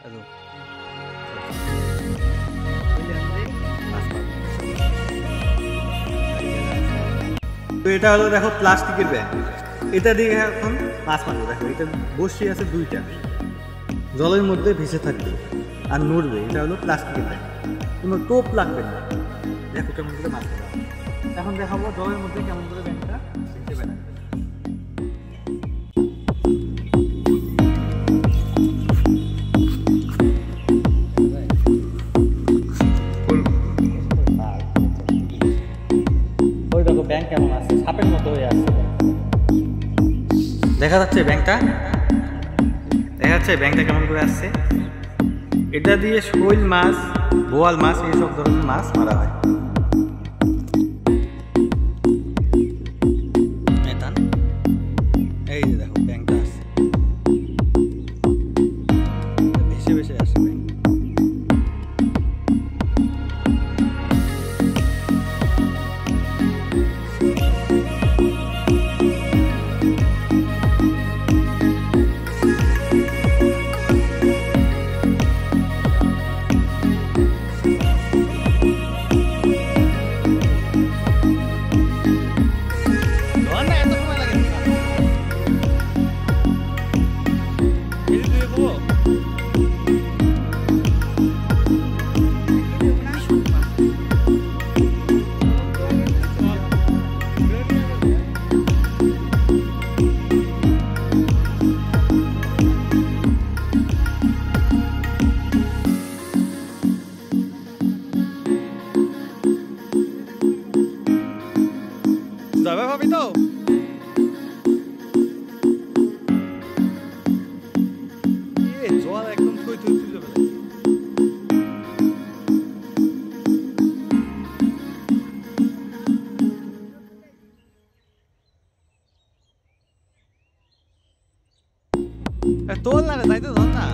Hello. তো এটা হলো দেখো প্লাস্টিকের ব্যাগ, এটা দিয়ে এখন মাছ মারবো। দেখো এটা বসে আছে দুইটা, জলের মধ্যে ভেসে থাকবে আর নড়বে। এটা হলো প্লাস্টিকের ব্যাগ, কোনো টোপ লাগবে না। দেখো কেমন করে মাছ মারা। এখন দেখাবো জলের মধ্যে কেমন করে ব্যাগটা ভেসে বেড়াবে। ওই দেখো ব্যাংক কেমন আছে, সাপের মতো হয়ে আছে। দেখা যাচ্ছে ব্যাংকটা, দেখা যাচ্ছে ব্যাংকটা কেমন করে আসছে। এটা দিয়ে শৈল মাছ, বোয়াল মাছ, এইসব ধরনের মাছ মারা হয়। এই যে দেখো ব্যাংকটা আসছে, ভেসে ভেসে আসছে ব্যাংক। যাবে ভাবি তো জল একদম থই থই তুলে ফেলে। তোল না রে, তাই তো ধর না।